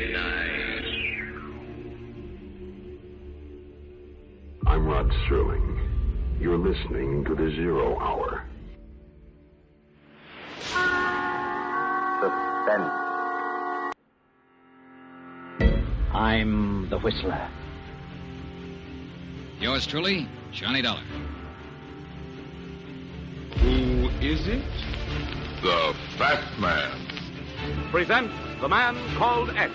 midnight. I'm Rod Sterling. You're listening to the Zero Hour. Suspense. I'm the Whistler. Yours truly, Johnny Dollar. Who is it? The Fat Man. Presents The Man Called X.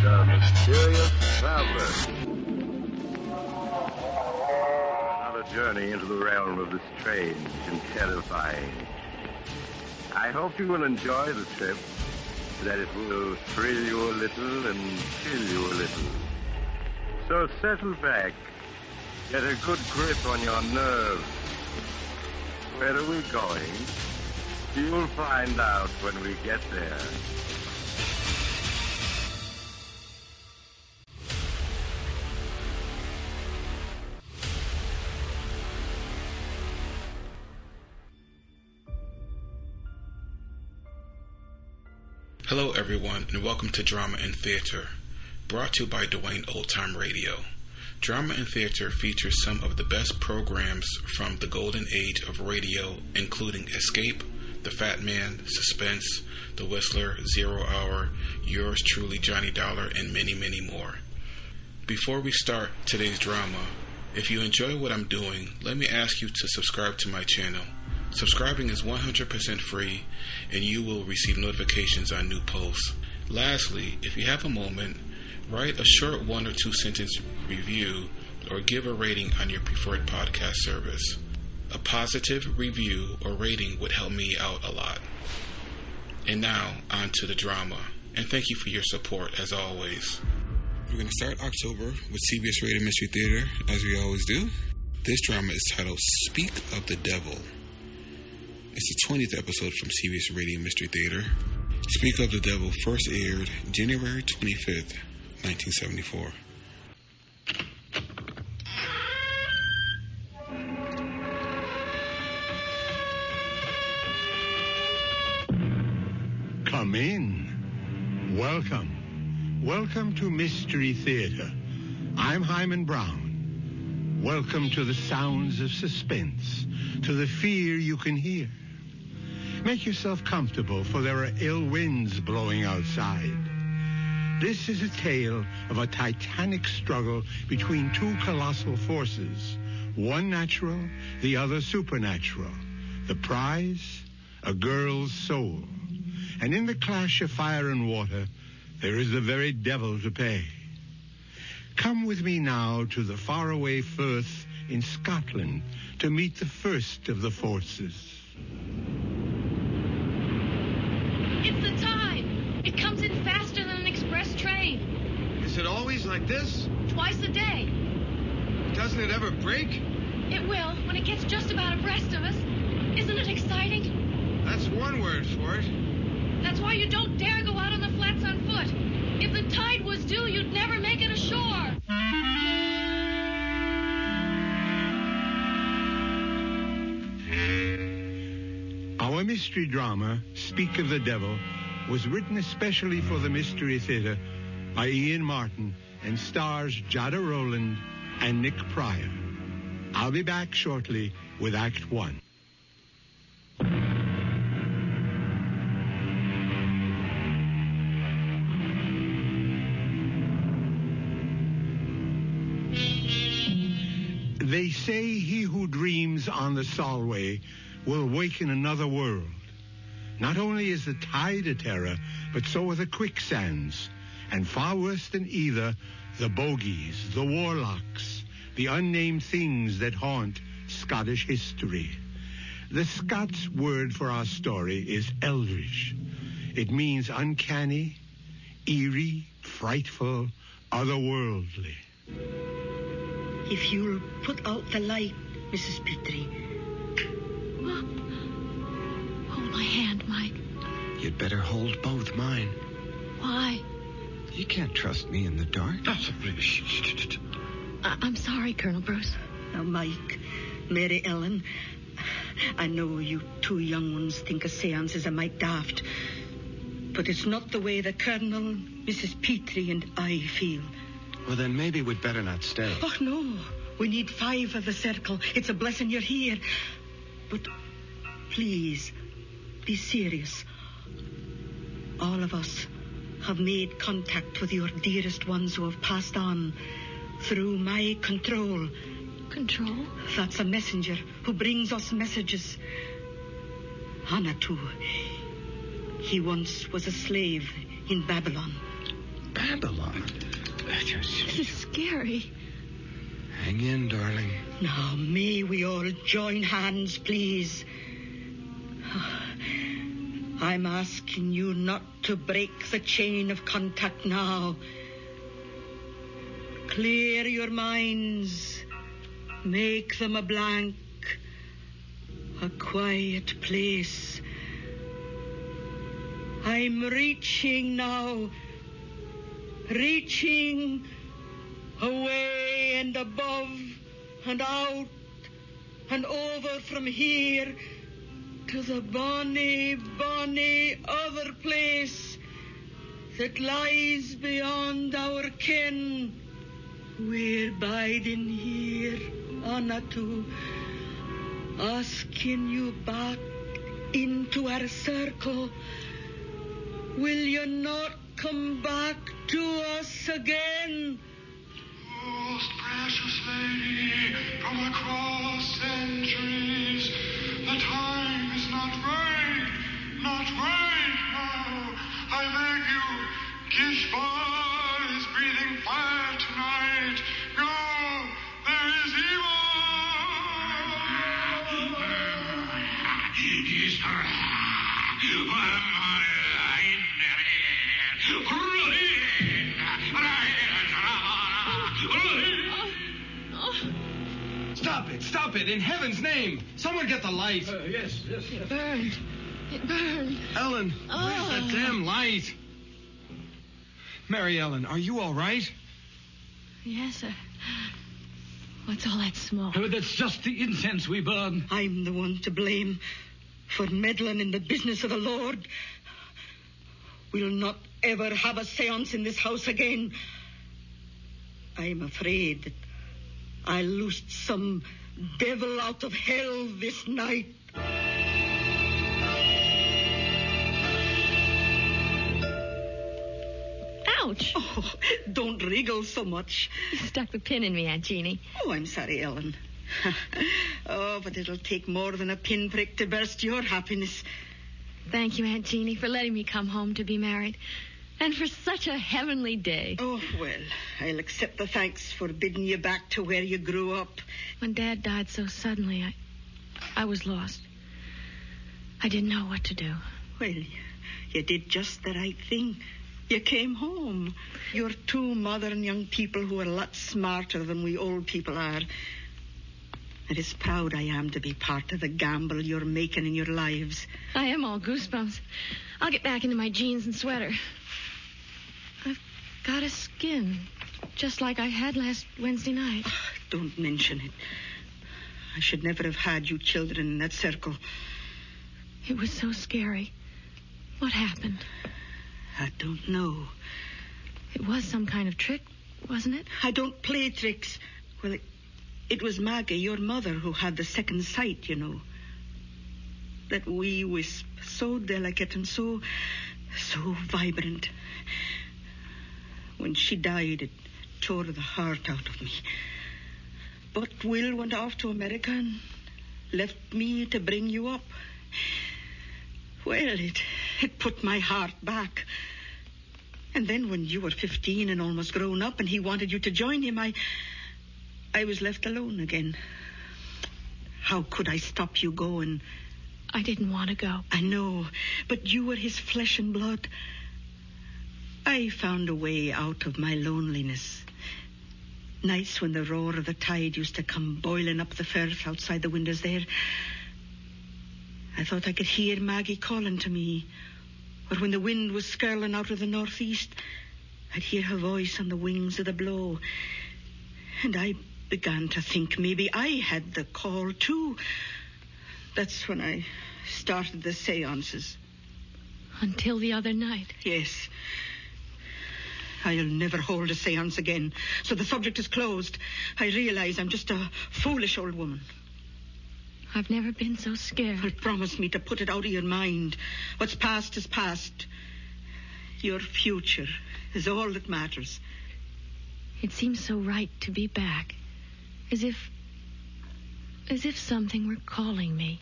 The Mysterious Traveler. Another journey into the realm of the strange and terrifying. I hope you will enjoy the trip, that it will thrill you a little and chill you a little. So settle back, get a good grip on your nerves. Where are we going? You'll find out when we get there. Hello everyone, and welcome to Drama and Theater, brought to you by Duane Old Time Radio. Drama and Theater features some of the best programs from the golden age of radio, including Escape, The Fat Man, Suspense, The Whistler, Zero Hour, Yours Truly Johnny Dollar, and many, many more. Before we start today's drama, if you enjoy what I'm doing, let me ask you to subscribe to my channel. Subscribing is 100% free, and you will receive notifications on new posts. Lastly, if you have a moment, write a short 1 or 2 sentence review or give a rating on your preferred podcast service. A positive review or rating would help me out a lot. And now, on to the drama. And thank you for your support, as always. We're going to start October with CBS Radio Mystery Theater, as we always do. This drama is titled Speak of the Devil. It's the 20th episode from CBS Radio Mystery Theater. Speak of the Devil first aired January 25th, 1974. Come in. Welcome. Welcome to Mystery Theater. I'm Hyman Brown. Welcome to the sounds of suspense, to the fear you can hear. Make yourself comfortable, for there are ill winds blowing outside. This is a tale of a titanic struggle between two colossal forces, one natural, the other supernatural. The prize, a girl's soul. And in the clash of fire and water, there is the very devil to pay. Come with me now to the faraway Firth in Scotland to meet the first of the forces. It's the tide. It comes in faster than an express train. Is it always like this? Twice a day. Doesn't it ever break? It will, when it gets just about abreast of us. Isn't it exciting? That's one word for it. That's why you don't dare go out on the flats on foot. If the tide was due, you'd never make it ashore. Our mystery drama, Speak of the Devil, was written especially for the Mystery Theater by Ian Martin and stars Jada Rowland and Nick Pryor. I'll be back shortly with Act 1. They say he who dreams on the Solway will wake in another world. Not only is the tide a terror, but so are the quicksands. And far worse than either, the bogies, the warlocks, the unnamed things that haunt Scottish history. The Scots word for our story is eldritch. It means uncanny, eerie, frightful, otherworldly. If you'll put out the light, Mrs. Petrie. Hold my hand, Mike. You'd better hold both mine. Why? You can't trust me in the dark. I'm sorry, Colonel Bruce. Now, Mike, Mary Ellen, I know you two young ones think a seance is a mite daft, But it's not the way the Colonel, Mrs. Petrie, and I feel. Well, then maybe we'd better not stay. Oh, no. We need 5 of the circle. It's a blessing you're here. But please, be serious. All of us have made contact with your dearest ones who have passed on through my control. Control? That's a messenger who brings us messages. Hanatu. He once was a slave in Babylon. Babylon? This is scary. Hang in, darling. Now, may we all join hands, please? I'm asking you not to break the chain of contact now. Clear your minds. Make them a blank. A quiet place. I'm reaching now. Reaching away and above and out and over from here to the bonny, bonny other place that lies beyond our ken. We're biding here, Anatu, asking you back into our circle. Will you not come back to us again? Most precious lady, from across centuries, the time is not right now. I beg you, Kishbar is breathing fire tonight. Go, there is evil. Stop it, in heaven's name. Someone get the light. Yes. It burned. It burned. Ellen, where's that damn light? Mary Ellen, are you all right? Yes, sir. What's all that smoke? Oh, that's just the incense we burn. I'm the one to blame for meddling in the business of the Lord. We'll not ever have a seance in this house again. I'm afraid that I loosed some devil out of hell this night. Ouch. Oh, don't wriggle so much. You stuck the pin in me, Aunt Jeannie. Oh, I'm sorry, Ellen. Oh, but it'll take more than a pinprick to burst your happiness. Thank you, Aunt Jeannie, for letting me come home to be married. And for such a heavenly day. Oh, well, I'll accept the thanks for bidding you back to where you grew up. When Dad died so suddenly, I was lost. I didn't know what to do. Well, you did just the right thing. You came home. You're 2 modern young people who are a lot smarter than we old people are. And as proud I am to be part of the gamble you're making in your lives. I am all goosebumps. I'll get back into my jeans and sweater. I've got a skin, just like I had last Wednesday night. Oh, don't mention it. I should never have had you children in that circle. It was so scary. What happened? I don't know. It was some kind of trick, wasn't it? I don't play tricks. Well, it was Maggie, your mother, who had the second sight, you know. That wee wisp, so delicate and so vibrant. When she died, it tore the heart out of me. But Will went off to America and left me to bring you up. Well, it put my heart back. And then when you were 15 and almost grown up and he wanted you to join him, I was left alone again. How could I stop you going? I didn't want to go. I know, but you were his flesh and blood. I found a way out of my loneliness. Nights when the roar of the tide used to come boiling up the firth outside the windows there. I thought I could hear Maggie calling to me. Or when the wind was skirling out of the northeast, I'd hear her voice on the wings of the blow. And I began to think maybe I had the call too. That's when I started the seances. Until the other night. Yes. I'll never hold a seance again, so the subject is closed. I realize I'm just a foolish old woman. I've never been so scared. Well, promise me to put it out of your mind. What's past is past. Your future is all that matters. It seems so right to be back. As if something were calling me.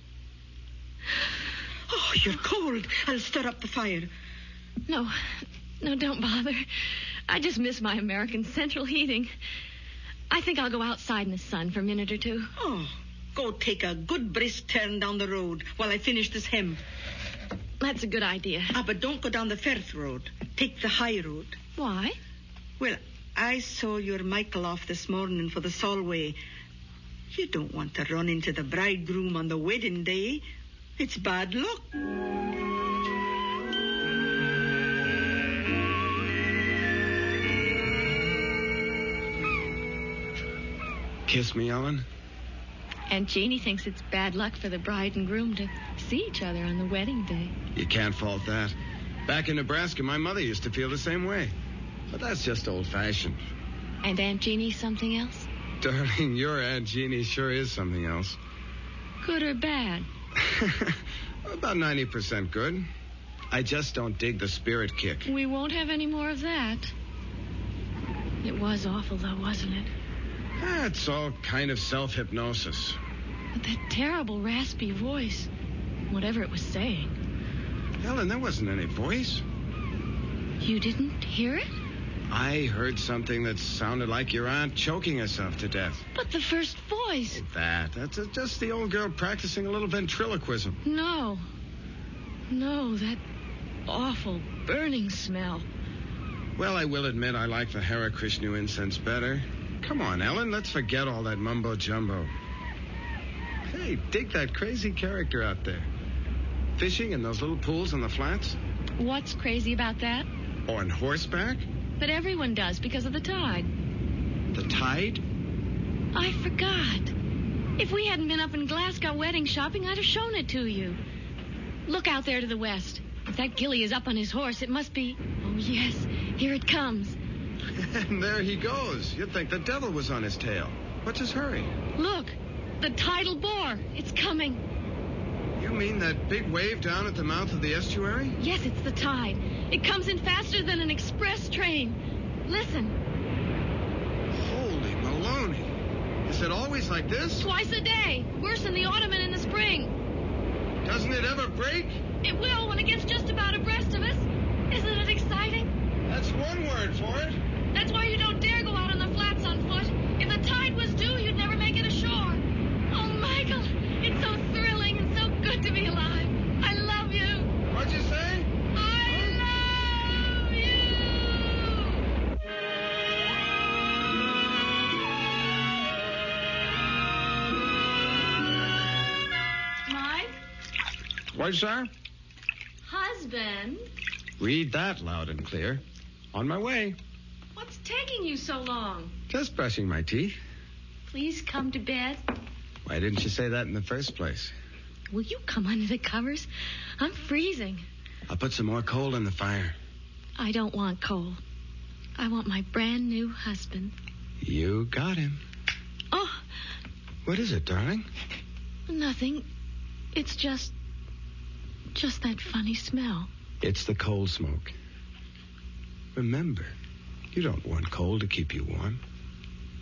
Oh, you're cold. I'll stir up the fire. No, don't bother. I just miss my American central heating. I think I'll go outside in the sun for a minute or two. Oh, go take a good brisk turn down the road while I finish this hem. That's a good idea. But don't go down the Firth road. Take the high road. Why? Well, I saw your Michael off this morning for the Solway. You don't want to run into the bridegroom on the wedding day. It's bad luck. Kiss me, Ellen. Aunt Jeannie thinks it's bad luck for the bride and groom to see each other on the wedding day. You can't fault that. Back in Nebraska, my mother used to feel the same way. But that's just old-fashioned. And Aunt Jeannie something else? Darling, your Aunt Jeannie sure is something else. Good or bad? About 90% good. I just don't dig the spirit kick. We won't have any more of that. It was awful, though, wasn't it? It's all kind of self-hypnosis. But that terrible raspy voice, whatever it was saying. Ellen, there wasn't any voice. You didn't hear it? I heard something that sounded like your aunt choking herself to death. But the first voice. That's just the old girl practicing a little ventriloquism. No, that awful burning smell. Well, I will admit I like the Hare Krishna incense better. Come on, Ellen, let's forget all that mumbo-jumbo. Hey, dig that crazy character out there. Fishing in those little pools on the flats. What's crazy about that? On horseback? But everyone does because of the tide. The tide? I forgot. If we hadn't been up in Glasgow wedding shopping, I'd have shown it to you. Look out there to the west. If that Gilly is up on his horse, it must be... Oh, yes, here it comes. And there he goes. You'd think the devil was on his tail. What's his hurry? Look, the tidal bore. It's coming. You mean that big wave down at the mouth of the estuary? Yes, it's the tide. It comes in faster than an express train. Listen. Holy Maloney. Is it always like this? Twice a day. Worse in the autumn and in the spring. Doesn't it ever break? It will when it gets just about abreast of us. Isn't it exciting? That's one word for it. That's why you don't dare go out on the flats on foot. If the tide was due, you'd never make it ashore. Oh, Michael, it's so thrilling and so good to be alive. I love you. What'd you say? I love you. Mike? What, sir? Husband? Read that loud and clear. On my way. What's taking you so long? Just brushing my teeth. Please come to bed. Why didn't you say that in the first place? Will you come under the covers? I'm freezing. I'll put some more coal in the fire. I don't want coal. I want my brand new husband. You got him. Oh. What is it, darling? Nothing. It's just that funny smell. It's the coal smoke. Remember, you don't want coal to keep you warm.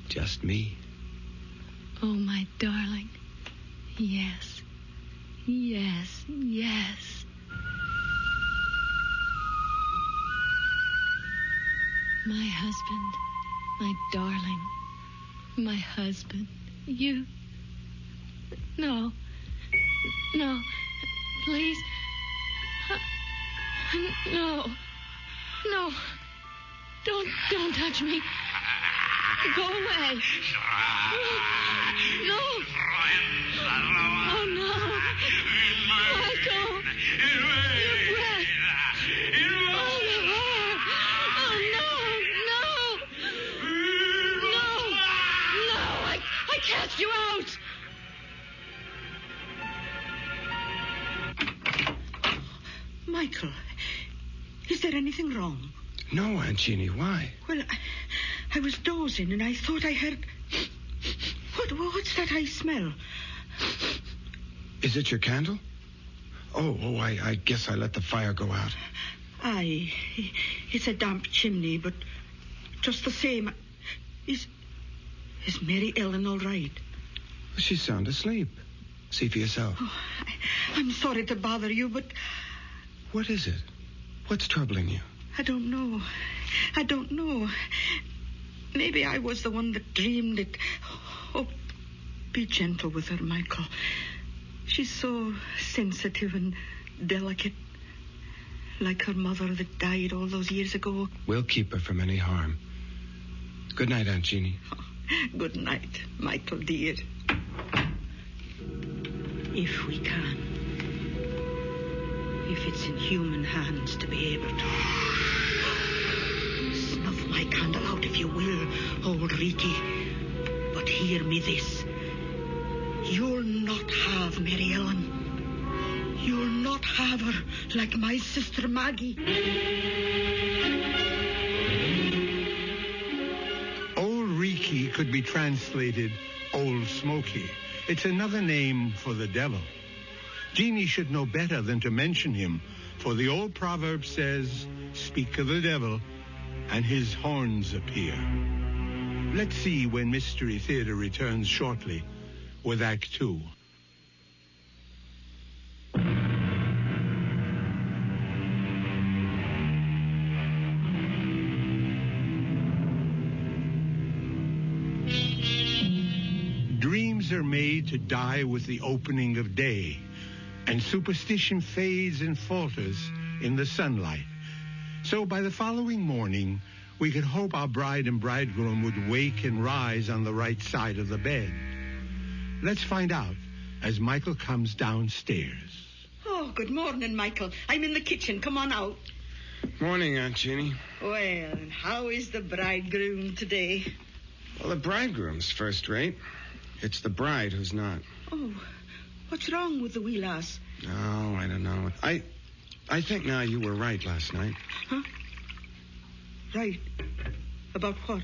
Just me. Oh, my darling. Yes. Yes. Yes. My husband. My darling. My husband. You. No. No. Please. No. No. Don't touch me. Go away. No. Oh, no. Michael. Your breath. Oh, the horror. Oh, no. I cast you out. Michael, is there anything wrong? No, Aunt Jeannie, why? Well, I was dozing and I thought I heard... What's that I smell? Is it your candle? I guess I let the fire go out. Aye, it's a damp chimney, but just the same... Is Mary Ellen all right? She's sound asleep. See for yourself. Oh, I'm sorry to bother you, but... What is it? What's troubling you? I don't know. Maybe I was the one that dreamed it. Oh, be gentle with her, Michael. She's so sensitive and delicate. Like her mother that died all those years ago. We'll keep her from any harm. Good night, Aunt Jeannie. Oh, good night, Michael, dear. If we can. If it's in human hands to be able to. Snuff my candle out if you will, old Ricky. But hear me this. You'll not have Mary Ellen. You'll not have her like my sister Maggie. Old Ricky could be translated Old Smoky. It's another name for the devil. Jeannie should know better than to mention him, for the old proverb says, speak of the devil, and his horns appear. Let's see when Mystery Theater returns shortly with Act 2. Dreams are made to die with the opening of day, and superstition fades and falters in the sunlight. So by the following morning, we could hope our bride and bridegroom would wake and rise on the right side of the bed. Let's find out as Michael comes downstairs. Oh, good morning, Michael. I'm in the kitchen. Come on out. Morning, Aunt Jeannie. Well, how is the bridegroom today? Well, the bridegroom's first rate. It's the bride who's not. Oh, what's wrong with the wee lass? Oh, I don't know. I think now you were right last night. Huh? Right. About what?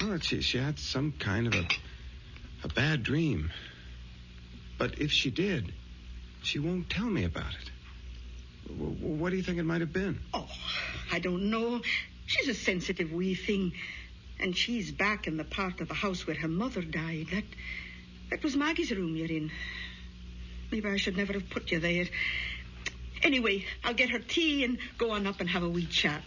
Well, she had some kind of a bad dream. But if she did, she won't tell me about it. What do you think it might have been? Oh, I don't know. She's a sensitive wee thing. And she's back in the part of the house where her mother died. That was Maggie's room you're in. Maybe I should never have put you there. Anyway, I'll get her tea and go on up and have a wee chat.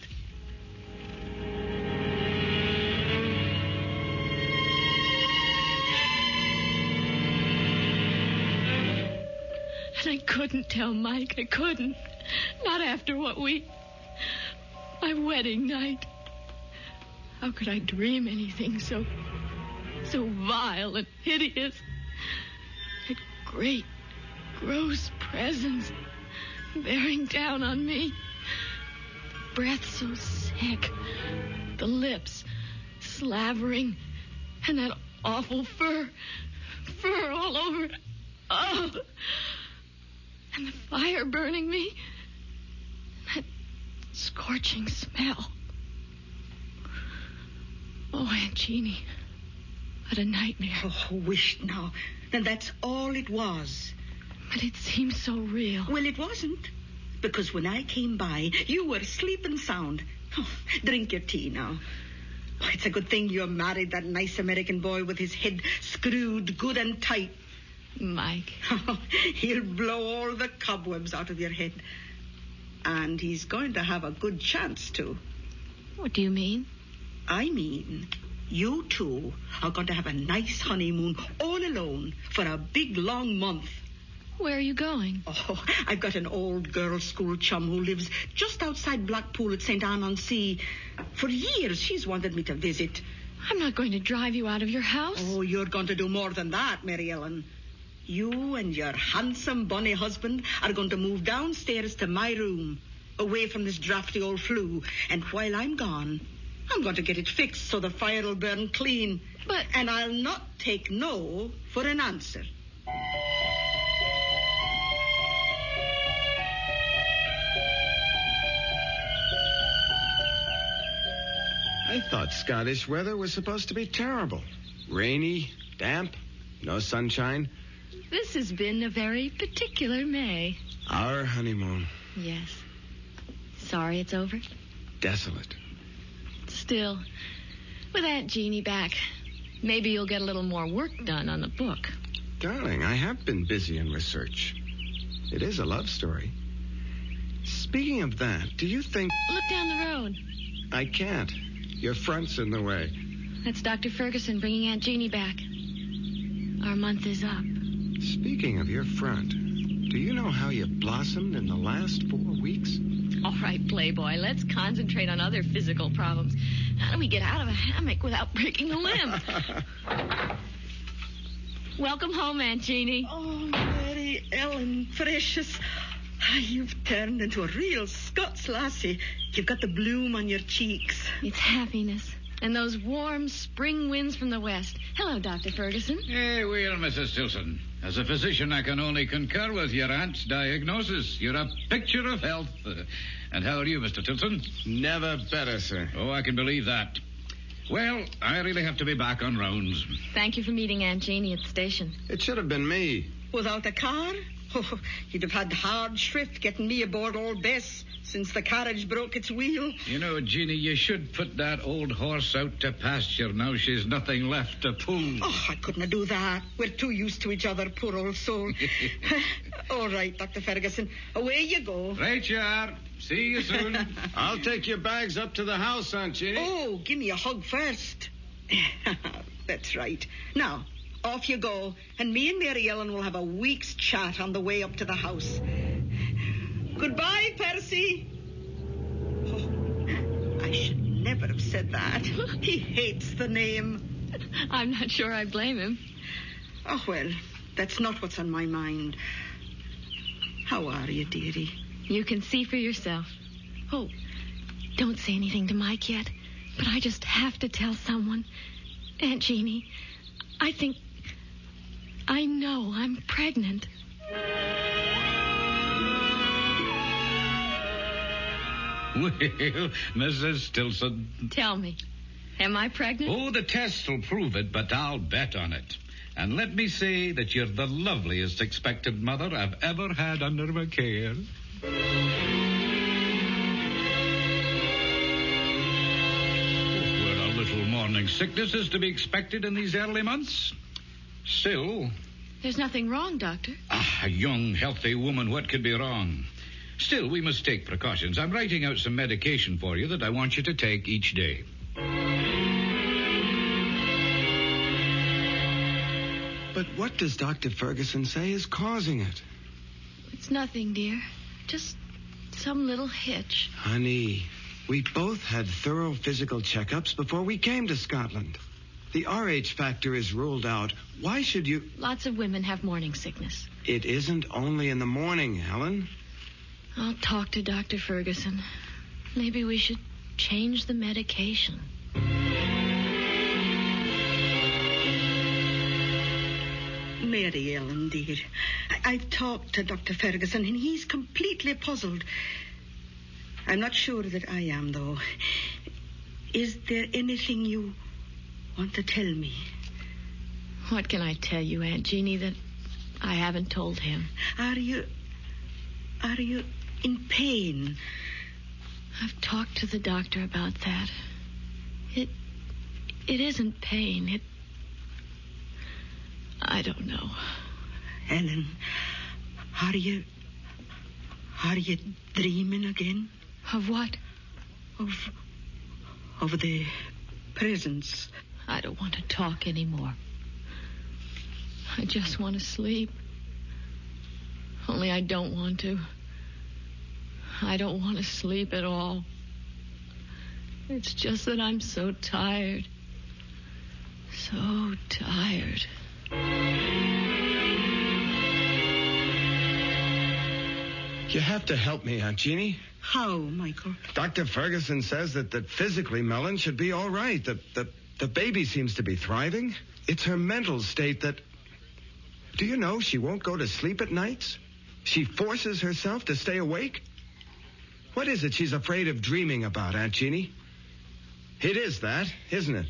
And I couldn't tell Mike. I couldn't. Not after my wedding night. How could I dream anything so vile and hideous? That great, gross presence bearing down on me. The breath so sick. The lips slavering. And that awful fur all over. Oh! And the fire burning me. That scorching smell. Oh, Aunt Jeannie, what a nightmare. Oh, wished now. Then that's all it was. But it seems so real. Well, it wasn't. Because when I came by, you were sleeping sound. Oh, drink your tea now. Oh, it's a good thing you married that nice American boy with his head screwed good and tight. Mike. He'll blow all the cobwebs out of your head. And he's going to have a good chance, too. What do you mean? I mean, you two are going to have a nice honeymoon all alone for a big, long month. Where are you going? Oh, I've got an old girls' school chum who lives just outside Blackpool at St. Anne-on-Sea. For years, she's wanted me to visit. I'm not going to drive you out of your house. Oh, you're going to do more than that, Mary Ellen. You and your handsome, bonny husband are going to move downstairs to my room, away from this drafty old flue. And while I'm gone, I'm going to get it fixed so the fire will burn clean. And I'll not take no for an answer. I thought Scottish weather was supposed to be terrible. Rainy, damp, no sunshine. This has been a very particular May. Our honeymoon. Yes. Sorry it's over. Desolate. Still, with Aunt Jeannie back, maybe you'll get a little more work done on the book. Darling, I have been busy in research. It is a love story. Speaking of that, do you think... Look down the road. I can't. Your front's in the way. That's Dr. Ferguson bringing Aunt Jeannie back. Our month is up. Speaking of your front, do you know how you blossomed in the last 4 weeks? All right, Playboy, let's concentrate on other physical problems. How do we get out of a hammock without breaking a limb? Welcome home, Aunt Jeannie. Oh, Mary Ellen, precious. You've turned into a real Scots lassie. You've got the bloom on your cheeks. It's happiness. And those warm spring winds from the west. Hello, Dr. Ferguson. Hey, well, Mrs. Tilson. As a physician, I can only concur with your aunt's diagnosis. You're a picture of health. And how are you, Mr. Tilson? Never better, sir. Oh, I can believe that. Well, I really have to be back on rounds. Thank you for meeting Aunt Jeannie at the station. It should have been me. Without a car? Oh, you'd have had hard shrift getting me aboard Old Bess since the carriage broke its wheel. You know, Jeannie, you should put that old horse out to pasture now she's nothing left to pull. Oh, I couldn't do that. We're too used to each other, poor old soul. All right, Dr. Ferguson, away you go. Right you are. See you soon. I'll take your bags up to the house, Aunt Jeannie. Oh, give me a hug first. That's right. Now, off you go, and me and Mary Ellen will have a week's chat on the way up to the house. Goodbye, Percy. Oh, I should never have said that. He hates the name. I'm not sure I blame him. Oh, well, that's not what's on my mind. How are you, dearie? You can see for yourself. Oh, don't say anything to Mike yet, but I just have to tell someone. Aunt Jeannie, I know I'm pregnant. Well, Mrs. Tilson. Tell me, am I pregnant? Oh, the tests will prove it, but I'll bet on it. And let me say that you're the loveliest expectant mother I've ever had under my care. Well, a little morning sickness is to be expected in these early months. Still... There's nothing wrong, Doctor. A young, healthy woman, what could be wrong? Still, we must take precautions. I'm writing out some medication for you that I want you to take each day. But what does Dr. Ferguson say is causing it? It's nothing, dear. Just some little hitch. Honey, we both had thorough physical checkups before we came to Scotland. The RH factor is ruled out. Why should you... Lots of women have morning sickness. It isn't only in the morning, Helen. I'll talk to Dr. Ferguson. Maybe we should change the medication. Mary Ellen, dear, I've talked to Dr. Ferguson, and he's completely puzzled. I'm not sure that I am, though. Is there anything you want to tell me? What can I tell you, Aunt Jeannie, that I haven't told him? Are you in pain? I've talked to the doctor about that. It isn't pain. I don't know. Ellen, are you dreaming again? Of what? Of the presents. I don't want to talk anymore. I just want to sleep. Only I don't want to. I don't want to sleep at all. It's just that I'm so tired. So tired. You have to help me, Aunt Jeannie. How, Michael? Dr. Ferguson says that physically Mellon should be all right. The baby seems to be thriving. It's her mental state that... Do you know she won't go to sleep at nights? She forces herself to stay awake? What is it she's afraid of dreaming about, Aunt Jeannie? It is that, isn't it?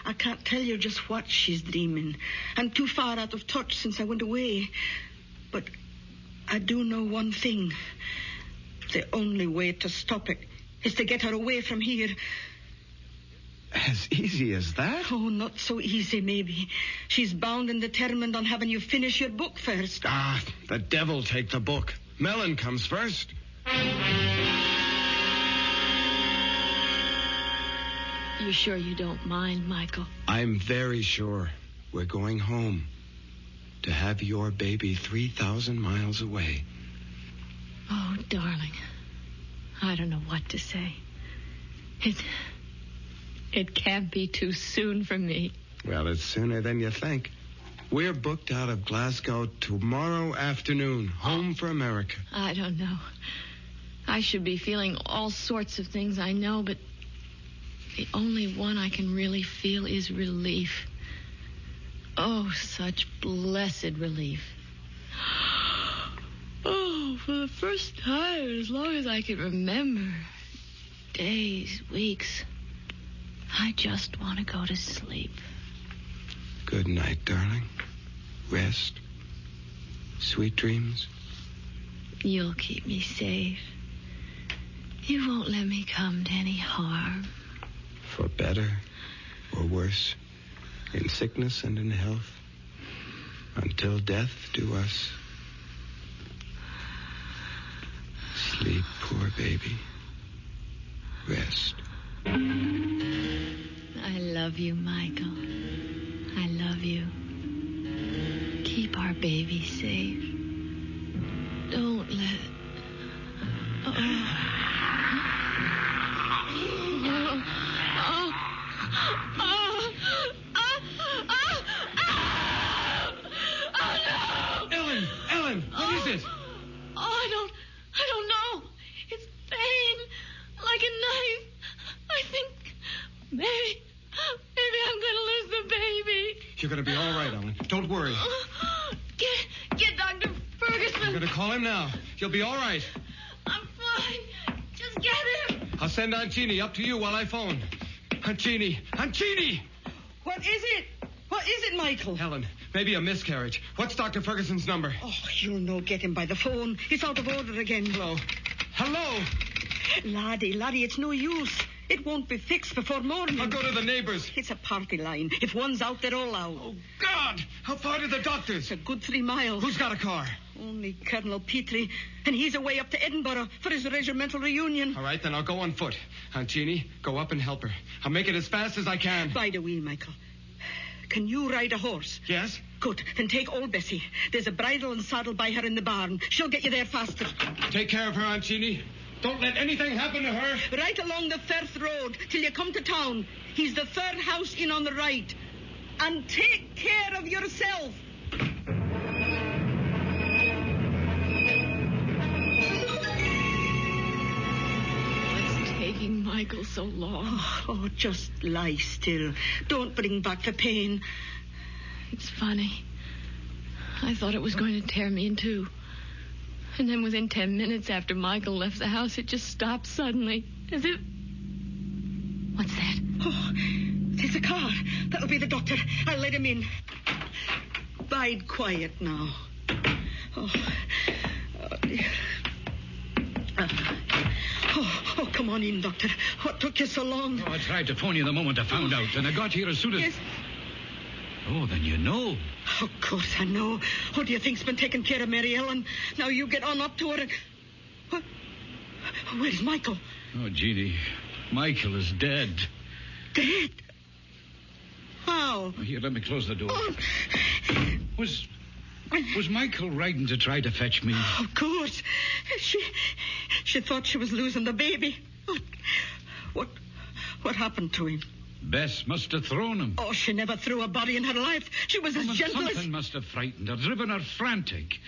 I can't tell you just what she's dreaming. I'm too far out of touch since I went away. But I do know one thing. The only way to stop it is to get her away from here. As easy as that? Oh, not so easy, maybe. She's bound and determined on having you finish your book first. Ah, the devil take the book. Mellon comes first. You're sure you don't mind, Michael? I'm very sure. We're going home to have your baby 3,000 miles away. Oh, darling. I don't know what to say. It can't be too soon for me. Well, it's sooner than you think. We're booked out of Glasgow tomorrow afternoon, home for America. I don't know. I should be feeling all sorts of things, I know, but the only one I can really feel is relief. Oh, such blessed relief. Oh, for the first time, as long as I can remember, days, weeks, I just want to go to sleep. Good night, darling. Rest. Sweet dreams. You'll keep me safe. You won't let me come to any harm. For better or worse, in sickness and in health, until death do us. Sleep, poor baby. Rest. I love you, Michael. I love you. Keep our baby safe. Don't let... Ellen, what is it? Oh, I don't know. It's pain, like a knife. I think maybe I'm going to lose the baby. You're going to be all right, Ellen. Don't worry. Get Dr. Ferguson. I'm going to call him now. You'll be all right. I'm fine. Just get him. I'll send Aunt Jeannie up to you while I phone. Aunt Jeannie! Aunt Jeannie! What is it? What is it, Michael? Helen, maybe a miscarriage. What's Dr. Ferguson's number? Oh, you'll no get him by the phone. It's out of order again. Hello? Laddie, it's no use. It won't be fixed before morning. I'll go to the neighbors. It's a party line. If one's out, they're all out. Oh, God! How far to the doctors? It's a good 3 miles. Who's got a car? Only Colonel Petrie, and he's away up to Edinburgh for his regimental reunion. All right, then I'll go on foot. Aunt Jeannie, go up and help her. I'll make it as fast as I can. By the way, Michael, can you ride a horse? Yes. Good. Then take old Bessie. There's a bridle and saddle by her in the barn. She'll get you there faster. Take care of her, Aunt Jeannie. Don't let anything happen to her. Right along the Firth Road till you come to town. He's the third house in on the right. And take care of yourself. What's taking Michael so long? Oh, just lie still. Don't bring back the pain. It's funny. I thought it was going to tear me in two. And then within 10 minutes after Michael left the house, it just stopped suddenly. As if... What's that? Oh, there's a car. That'll be the doctor. I'll let him in. Bide quiet now. Oh dear. Oh, come on in, Doctor. What took you so long? Oh, I tried to phone you the moment I found out, and I got here as soon as... Yes. Oh, then you know. Of course I know. Who do you think's been taking care of Mary Ellen? Now you get on up to her and... What? Where's Michael? Oh, Jeannie, Michael is dead. Dead? How? Oh, here, let me close the door. Oh. Was Michael riding to try to fetch me? Of course. She thought she was losing the baby. What happened to him? Bess must have thrown him. Oh, she never threw a body in her life. She was as gentle as... Something must have frightened her, driven her frantic.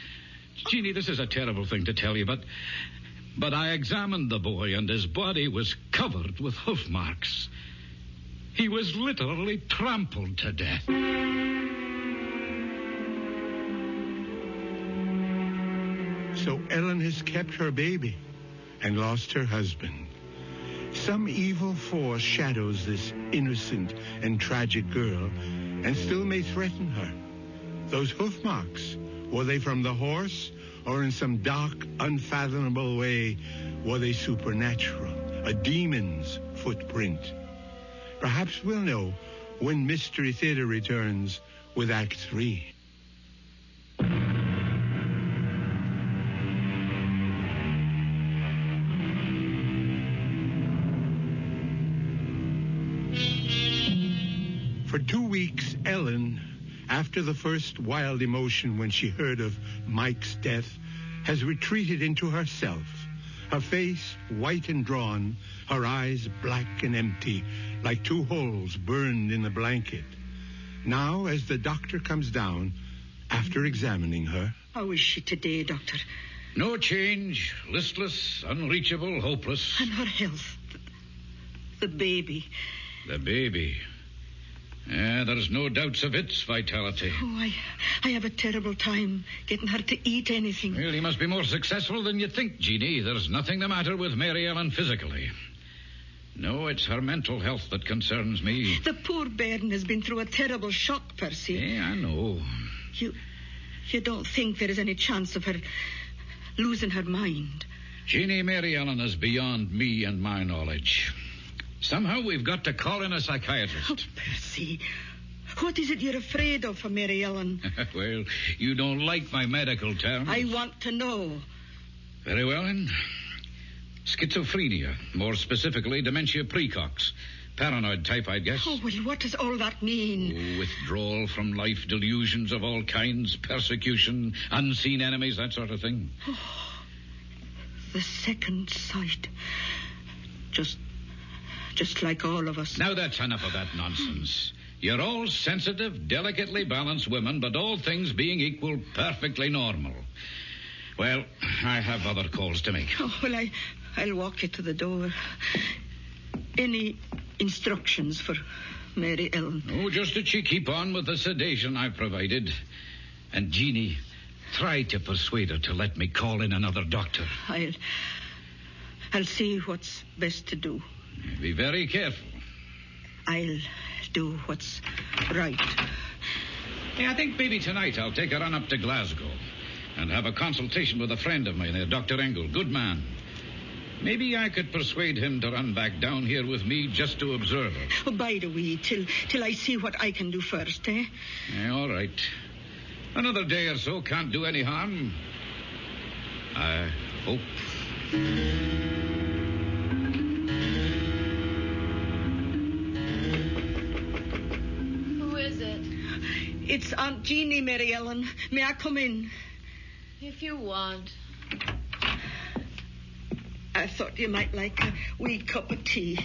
Jeannie, this is a terrible thing to tell you, but I examined the boy, and his body was covered with hoof marks. He was literally trampled to death. So Ellen has kept her baby and lost her husband. Some evil force shadows this innocent and tragic girl and still may threaten her. Those hoof marks, were they from the horse or in some dark, unfathomable way, were they supernatural, a demon's footprint? Perhaps we'll know when Mystery Theater returns with Act 3. For 2 weeks, Ellen, after the first wild emotion when she heard of Mike's death, has retreated into herself, her face white and drawn, her eyes black and empty, like 2 holes burned in a blanket. Now, as the doctor comes down, after examining her... How is she today, Doctor? No change. Listless, unreachable, hopeless. And her health. The baby. The baby. There's no doubts of its vitality. Oh, I have a terrible time getting her to eat anything. Well, you must be more successful than you think, Jeannie. There's nothing the matter with Mary Ellen physically. No, it's her mental health that concerns me. The poor bairn has been through a terrible shock, Percy. Yeah, I know. You don't think there is any chance of her losing her mind? Jeannie, Mary Ellen is beyond me and my knowledge. Somehow we've got to call in a psychiatrist. Oh, Percy, what is it you're afraid of for Mary Ellen? Well, you don't like my medical terms. I want to know. Very well, then. Schizophrenia, more specifically dementia precox. Paranoid type, I guess. Oh, well, what does all that mean? Withdrawal from life, delusions of all kinds, persecution, unseen enemies, that sort of thing. Oh, the second sight. Just like all of us. Now that's enough of that nonsense. You're all sensitive, delicately balanced women, but all things being equal, perfectly normal. Well, I have other calls to make. Oh, well, I'll walk you to the door. Any instructions for Mary Ellen? Oh, just that she keep on with the sedation I've provided. And, Jeannie, try to persuade her to let me call in another doctor. I'll see what's best to do. Be very careful. I'll do what's right. Hey, I think maybe tonight I'll take her on up to Glasgow and have a consultation with a friend of mine there, Dr. Engel. Good man. Maybe I could persuade him to run back down here with me just to observe her. Oh, bide a wee till I see what I can do first, eh? Yeah, all right. Another day or so can't do any harm. I hope. Who is it? It's Aunt Jeannie, Mary Ellen. May I come in? If you want. I thought you might like a wee cup of tea.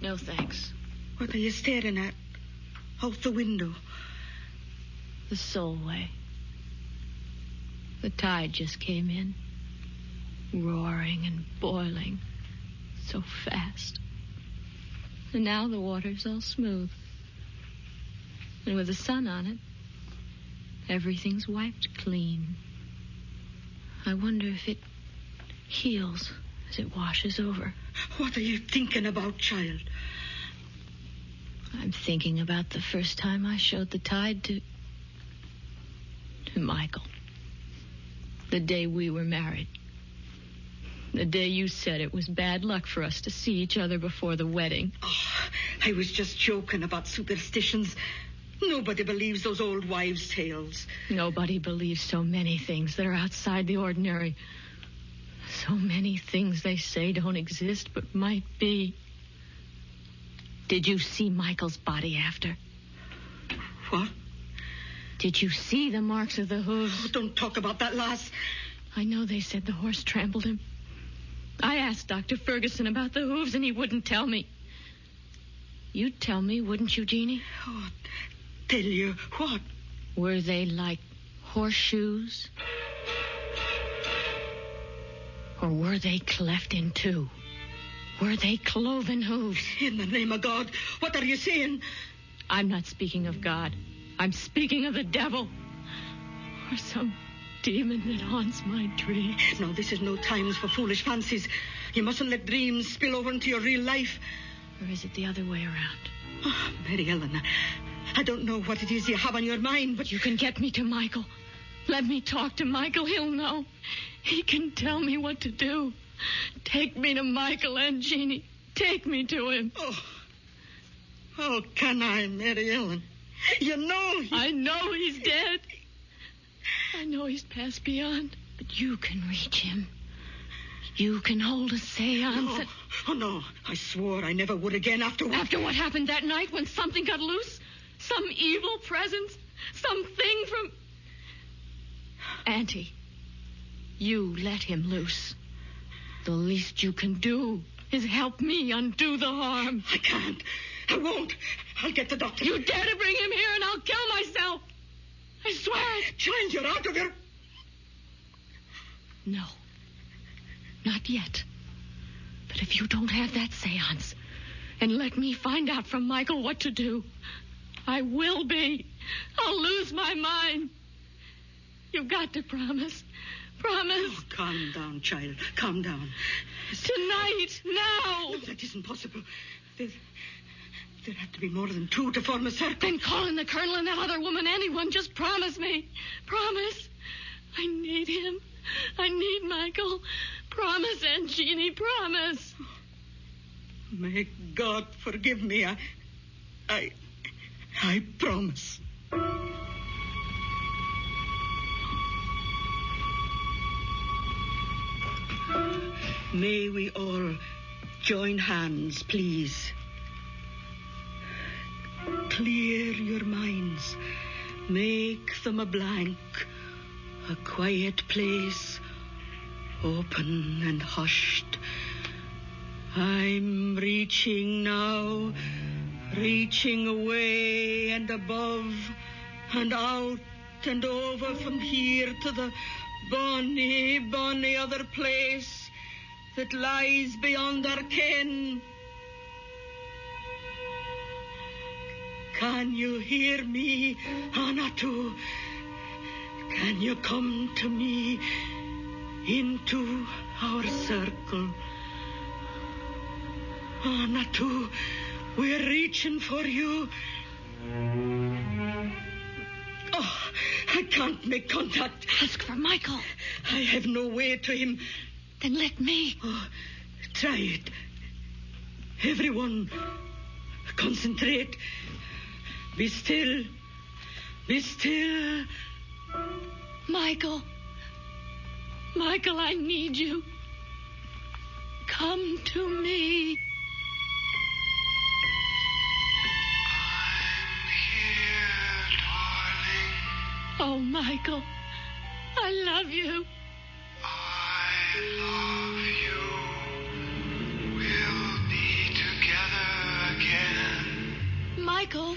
No, thanks. What are you staring at? Out the window. The Solway. The tide just came in. Roaring and boiling. So fast. And now the water's all smooth. And with the sun on it, everything's wiped clean. I wonder if it heals as it washes over. What are you thinking about, child? I'm thinking about the first time I showed the tide to Michael. The day we were married. The day you said it was bad luck for us to see each other before the wedding. Oh, I was just joking about superstitions. Nobody believes those old wives' tales. Nobody believes so many things that are outside the ordinary. So many things they say don't exist but might be. Did you see Michael's body after? What? Did you see the marks of the hooves? Oh, don't talk about that, lass. I know they said the horse trampled him. I asked Dr. Ferguson about the hooves, and he wouldn't tell me. You'd tell me, wouldn't you, Jeannie? Oh, tell you what? Were they like horseshoes? Or were they cleft in two? Were they cloven hooves? In the name of God, what are you saying? I'm not speaking of God. I'm speaking of the devil. Or some demon that haunts my dreams. No, this is no time for foolish fancies. You mustn't let dreams spill over into your real life. Or is it the other way around? Oh, Mary Ellen, I don't know what it is you have on your mind, but... You can get me to Michael. Let me talk to Michael. He'll know. He can tell me what to do. Take me to Michael and Jeannie. Take me to him. Oh, how can I, Mary Ellen? You know I know he's dead. I know he's passed beyond. But you can reach him. You can hold a seance. No. Oh, no. I swore I never would again after... After what happened that night when something got loose? Some evil presence? Something from... Auntie, you let him loose. The least you can do is help me undo the harm. I can't. I won't. I'll get the doctor. You dare to bring him here and I'll kill myself. I swear it. Child, you're out of your... No. Not yet. But if you don't have that seance and let me find out from Michael what to do, I will be. I'll lose my mind. You've got to promise. Promise. Oh, calm down, child. Calm down. Tonight. Now. No, that isn't possible. There have to be more than two to form a circle. Then call in the colonel and that other woman, anyone. Just promise me. Promise. I need him. I need Michael. Promise, Aunt Jeannie, promise. May God forgive me. I promise. May we all join hands, please. Clear your minds. Make them a blank, a quiet place, open and hushed. I'm reaching now, reaching away and above and out and over from here to the bonny, bonny other place that lies beyond our ken. Can you hear me, Anatu? Can you come to me into our circle? Anatu, we're reaching for you. Oh, I can't make contact. Ask for Michael. I have no way to him. Then let me. Oh, try it. Everyone, concentrate. Be still. Be still. Michael. Michael, I need you. Come to me. Oh, Michael, I love you. I love you. We'll be together again. Michael.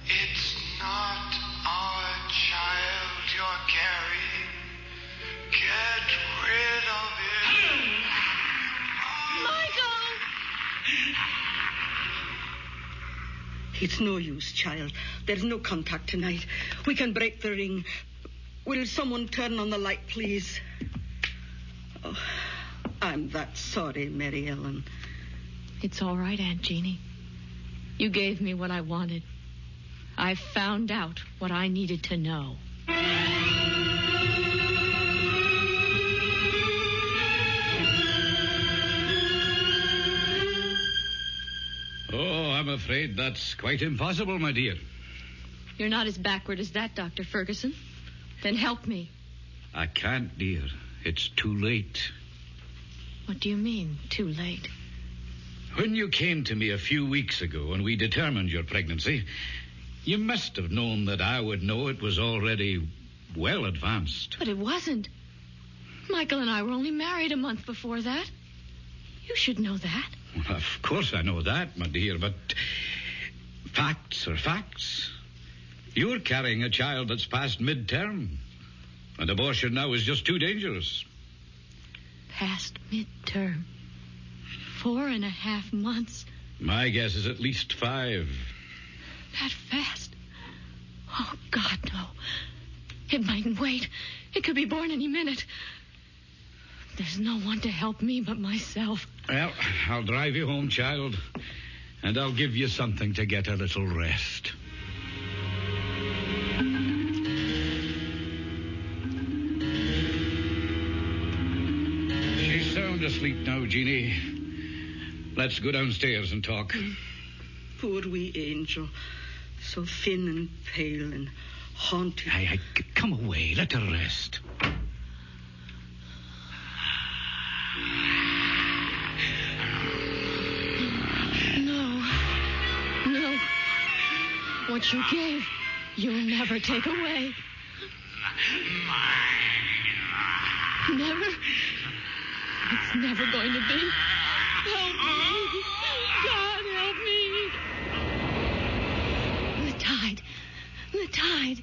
It's not our child you're carrying. Get rid of it. Michael! It's no use, child. There's no contact tonight. We can break the ring. Will someone turn on the light, please? Oh, I'm that sorry, Mary Ellen. It's all right, Aunt Jeannie. You gave me what I wanted. I found out what I needed to know. Oh, I'm afraid that's quite impossible, my dear. You're not as backward as that, Dr. Ferguson. Then help me. I can't, dear. It's too late. What do you mean, too late? When you came to me a few weeks ago and we determined your pregnancy, you must have known that I would know it was already well advanced. But it wasn't. Michael and I were only married a month before that. You should know that. Well, of course I know that, my dear, but facts are facts. You're carrying a child that's past midterm. And abortion now is just too dangerous. Past midterm. 4.5 months. My guess is at least 5. That fast? Oh, God, no. It mightn't wait. It could be born any minute. There's no one to help me but myself. Well, I'll drive you home, child, and I'll give you something to get a little rest. She's sound asleep now, Jeannie. Let's go downstairs and talk. Poor wee angel. So thin and pale and haunted. Come away. Let her rest. No. What you gave, you'll never take away. Never? It's never going to be. Help me. God, help me. The tide.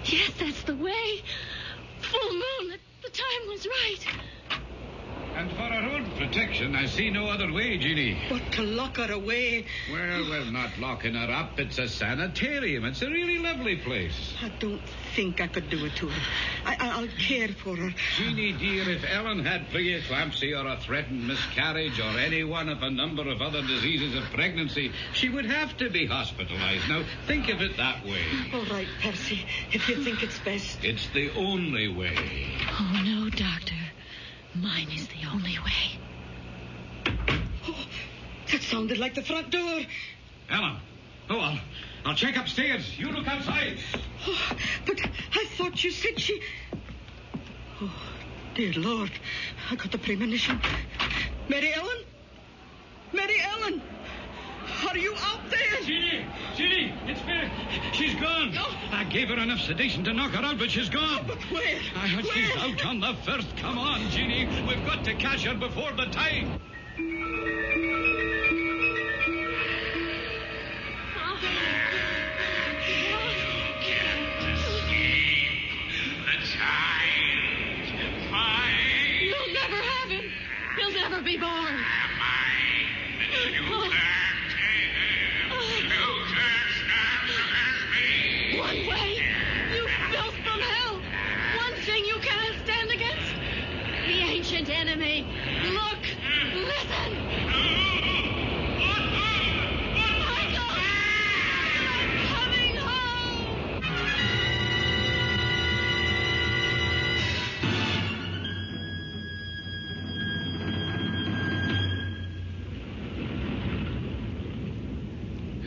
Yes, that's the way. Full moon. The time was right. And for our own protection, I see no other way, Jeannie. But to lock her away. Well, we're not locking her up. It's a sanitarium. It's a really lovely place. I don't think I could do it to her. I'll care for her. Jeannie, dear, if Ellen had preeclampsia or a threatened miscarriage or any one of a number of other diseases of pregnancy, she would have to be hospitalized. Now, think of it that way. All right, Percy, if you think it's best. It's the only way. Oh, no, Doctor. Mine is the only way. Oh, that sounded like the front door. Ellen. Oh, I'll check upstairs. You look outside. Oh, but I thought you said she... Oh, dear Lord. I got the premonition. Mary Ellen? Mary Ellen? Are you out there? Jeannie, it's me. She's gone. No. I gave her enough sedation to knock her out, but she's gone. Oh, but where? She's out on the first. Come on, Jeannie. We've got to catch her before the time. You'll never have him. He'll never be born. One way, you filth from hell. One thing you cannot stand against. The ancient enemy. Look, listen. Michael! I'm coming home!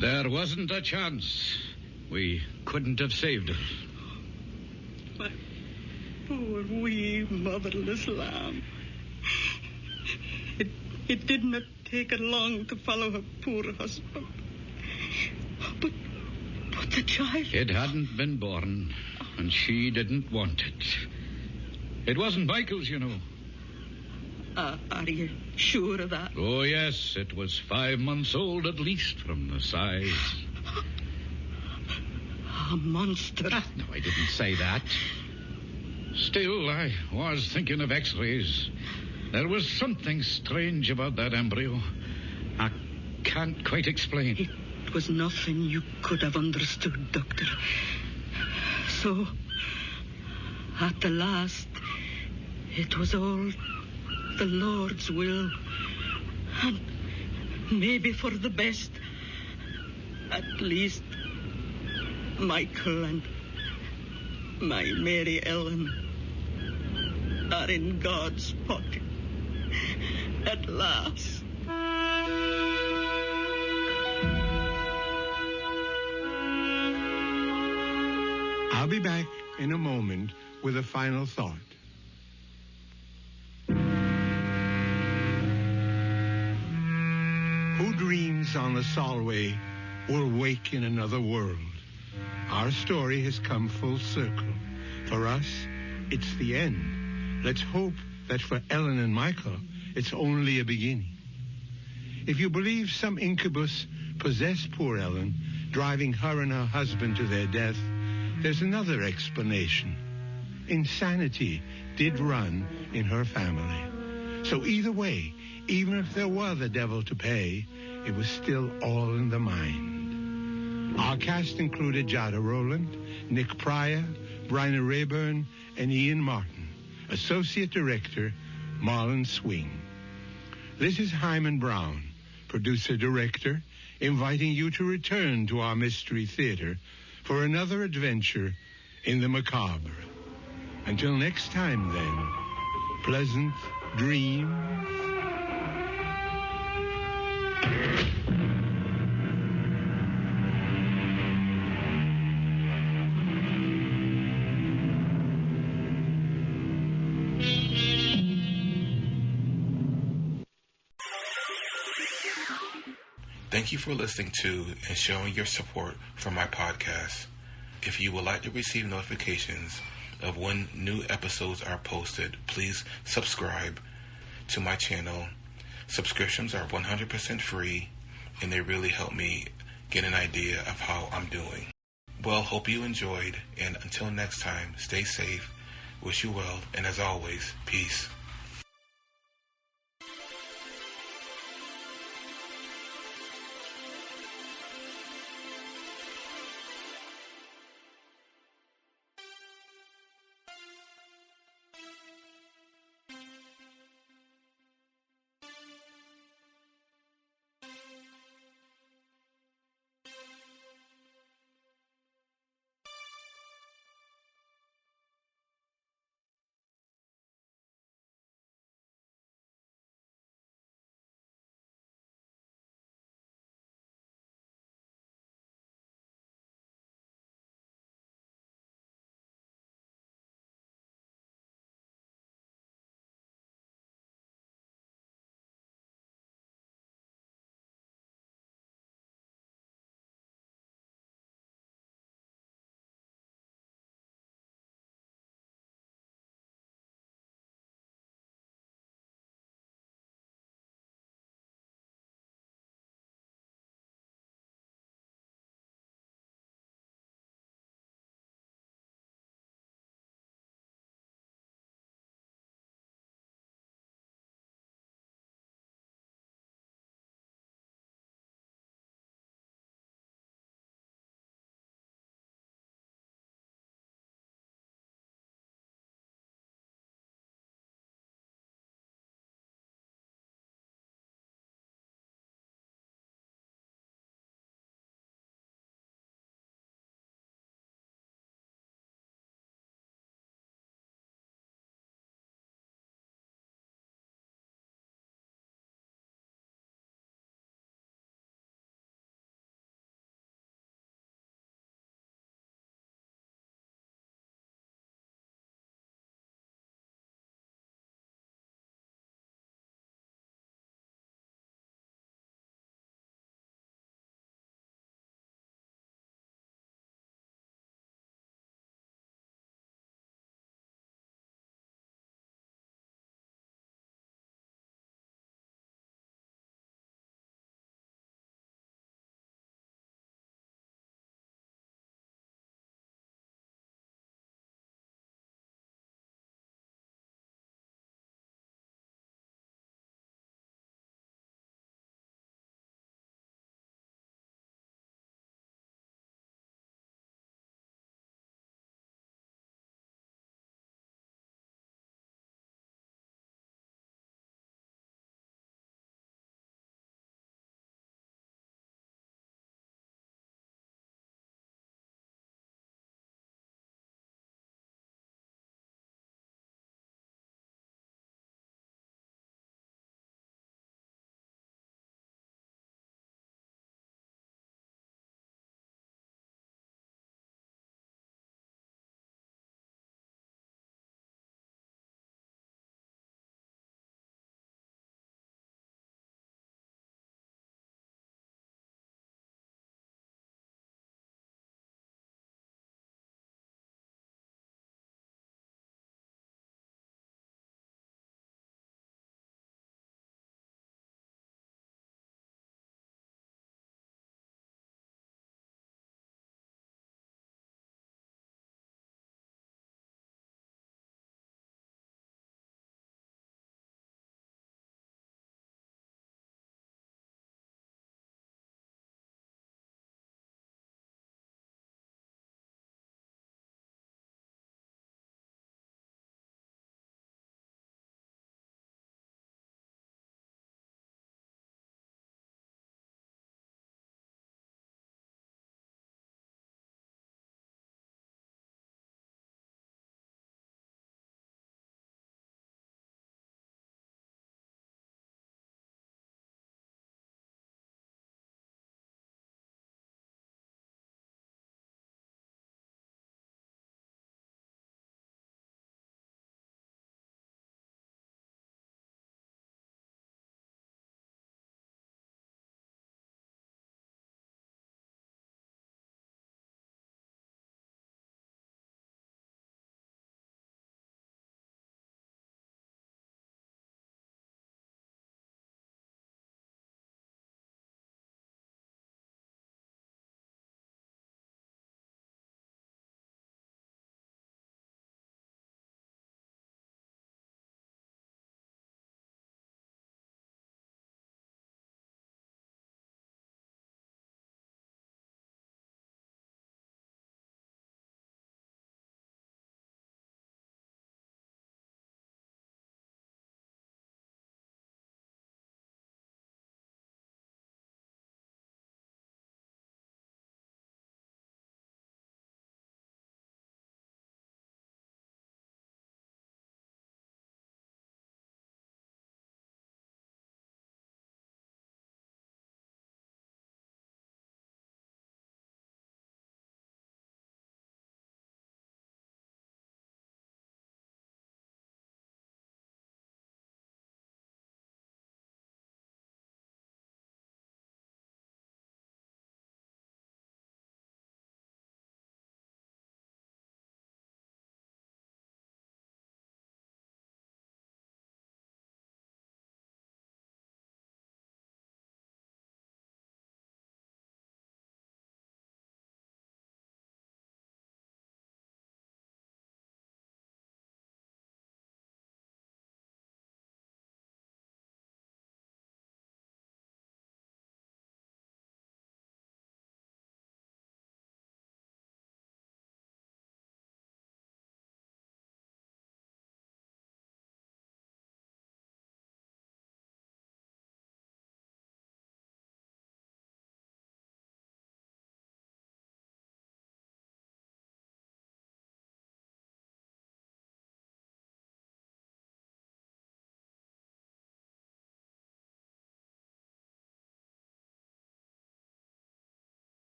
There wasn't a chance. We couldn't have saved her. My poor wee motherless lamb. It did not take her long to follow her poor husband. But the child... It hadn't been born, and she didn't want it. It wasn't Michael's, you know. Are you sure of that? Oh, yes. It was 5 months old at least from the size. A monster. No, I didn't say that. Still, I was thinking of x-rays. There was something strange about that embryo. I can't quite explain. It was nothing you could have understood, Doctor. So, at the last, it was all the Lord's will. And maybe for the best. At least Michael and my Mary Ellen are in God's pocket at last. I'll be back in a moment with a final thought. Who dreams on the Solway will wake in another world. Our story has come full circle. For us, it's the end. Let's hope that for Ellen and Michael, it's only a beginning. If you believe some incubus possessed poor Ellen, driving her and her husband to their death, there's another explanation. Insanity did run in her family. So either way, even if there were the devil to pay, it was still all in the mind. Our cast included Jada, Rowland, Nick Pryor, Bryna Raeburn, and Ian Martin. Associate Director, Marlon Swing. This is Hyman Brown, producer-director, inviting you to return to our Mystery Theater for another adventure in the macabre. Until next time, then, pleasant dreams. Thank you for listening to and showing your support for my podcast. If you would like to receive notifications of when new episodes are posted, please subscribe to my channel. Subscriptions are 100% free, and they really help me get an idea of how I'm doing. Well, hope you enjoyed, and until next time, stay safe, wish you well, and as always, peace.